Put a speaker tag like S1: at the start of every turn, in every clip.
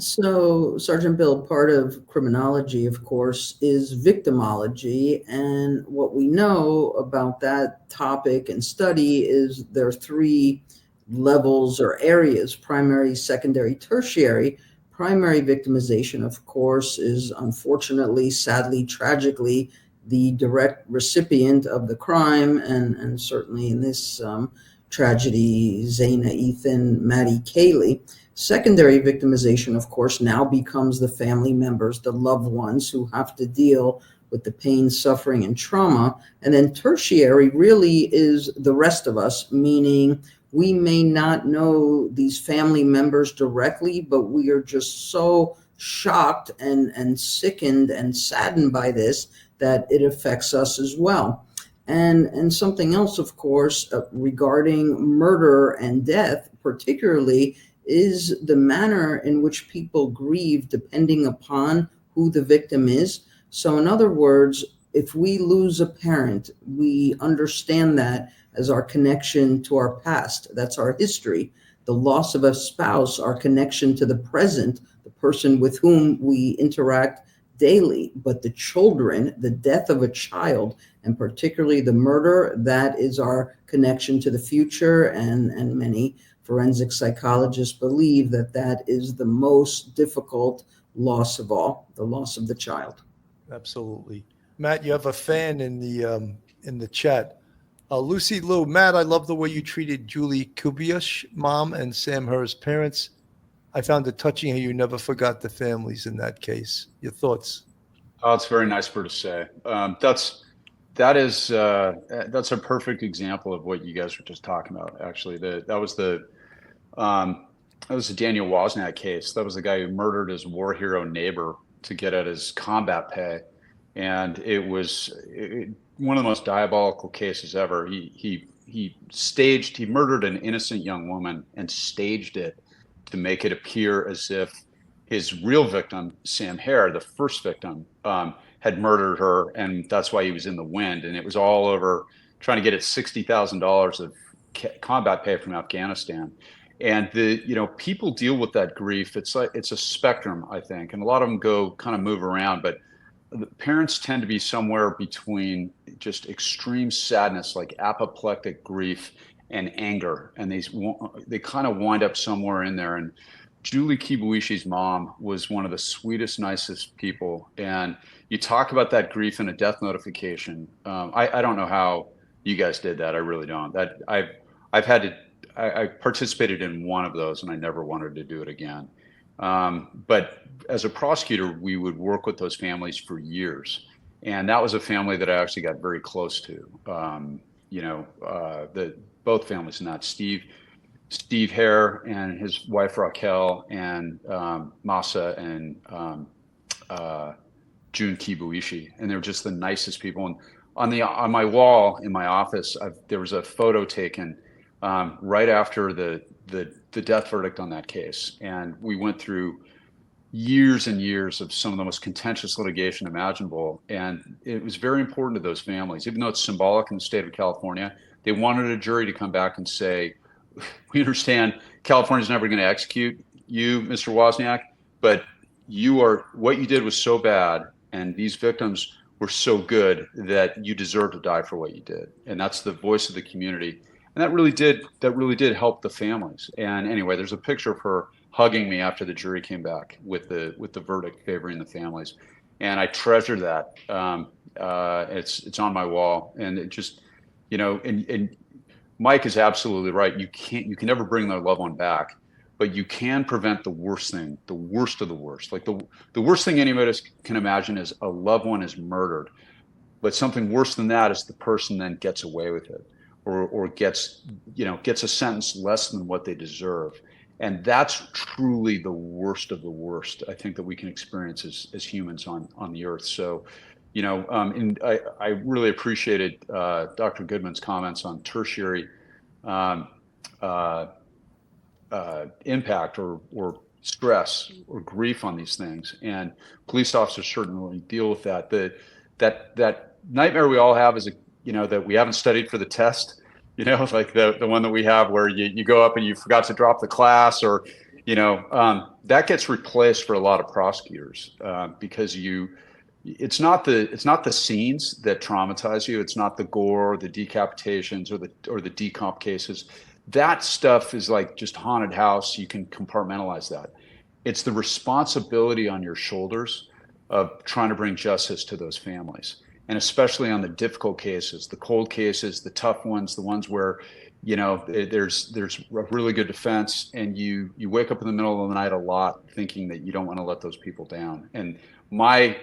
S1: So, Sergeant Bill, part of criminology, of course, is victimology. And what we know about that topic and study is there are three levels or areas: primary, secondary, tertiary. Primary victimization, of course, is unfortunately, sadly, tragically, the direct recipient of the crime. And certainly in this tragedy, Zaina, Ethan, Maddie, Kaylee. Secondary victimization, of course, now becomes the family members, the loved ones who have to deal with the pain, suffering, and trauma. And then tertiary really is the rest of us, meaning we may not know these family members directly, but we are just so shocked and sickened and saddened by this that it affects us as well. And something else, of course, regarding murder and death, particularly, is the manner in which people grieve depending upon who the victim is. So, in other words, if we lose a parent, we understand that as our connection to our past. That's our history. The loss of a spouse, our connection to the present, the person with whom we interact daily. But the children, the death of a child, and particularly the murder, that is our connection to the future. And many forensic psychologists believe that that is the most difficult loss of all, the loss of the child.
S2: Absolutely. Matt, you have a fan in the chat. Lucy Lou, Matt, I love the way you treated Julie Kubia's mom and Sam Herr's parents. I found it touching how you never forgot the families in that case. Your thoughts?
S3: Oh, it's very nice for her to say. That's a perfect example of what you guys were just talking about. Actually, that was the Daniel Wozniak case. That was the guy who murdered his war hero neighbor to get at his combat pay, and it was one of the most diabolical cases ever. He murdered an innocent young woman and staged it to make it appear as if his real victim, Sam Hare, the first victim, had murdered her, and that's why he was in the wind. And it was all over trying to get at $60,000 of combat pay from Afghanistan. And people deal with that grief. It's a spectrum, I think, and a lot of them move around. But the parents tend to be somewhere between just extreme sadness, like apoplectic grief, and anger, and they kind of wind up somewhere in there. And Julie Kibuishi's mom was one of the sweetest, nicest people. And you talk about that grief in a death notification. I don't know how you guys did that. I really don't. I participated in one of those, and I never wanted to do it again. But as a prosecutor, we would work with those families for years. And that was a family that I actually got very close to. Both families in that, Steve Hare and his wife Raquel, and Masa and June Kibuishi, and they were just the nicest people. And on my wall in my office, there was a photo taken right after the death verdict on that case, and we went through years and years of some of the most contentious litigation imaginable. And it was very important to those families, even though it's symbolic in the state of California. They wanted a jury to come back and say, we understand California's never going to execute you, Mr. Wozniak, but what you did was so bad, and these victims were so good that you deserve to die for what you did. And that's the voice of the community. And that really did help the families. And anyway, there's a picture of her hugging me after the jury came back with the verdict favoring the families. And I treasure that. It's on my wall, and it just, and Mike is absolutely right. You can never bring their loved one back, but you can prevent the worst thing, the worst of the worst. Like the worst thing anybody can imagine is a loved one is murdered. But something worse than that is the person then gets away with it, or gets a sentence less than what they deserve. And that's truly the worst of the worst, I think, that we can experience as humans on the earth. So, and I really appreciated Dr. Goodman's comments on tertiary impact or stress or grief on these things. And police officers certainly deal with that. That nightmare we all have is that we haven't studied for the test. Like the one that we have where you go up and you forgot to drop the class, or That gets replaced for a lot of prosecutors because it's not the scenes that traumatize you. It's not the gore, the decapitations, or the decomp cases. That stuff is like just haunted house. You can compartmentalize that. It's the responsibility on your shoulders of trying to bring justice to those families, and especially on the difficult cases, the cold cases, the tough ones, the ones where there's a really good defense, and you wake up in the middle of the night a lot thinking that you don't want to let those people down. And my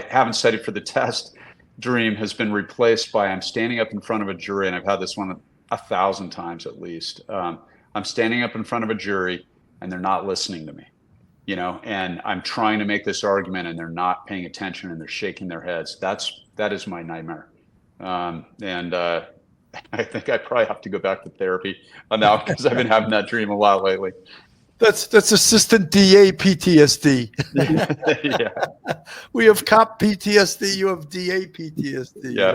S3: haven't studied for the test dream has been replaced by I'm standing up in front of a jury, and I've had this one 1,000 times at least. I'm standing up in front of a jury and they're not listening to me, and I'm trying to make this argument and they're not paying attention and they're shaking their heads. That is my nightmare. I think I probably have to go back to therapy now because I've been having that dream a lot lately.
S2: That's assistant DA PTSD.
S3: Yeah.
S2: We have cop PTSD. You have DA PTSD.
S3: Yeah.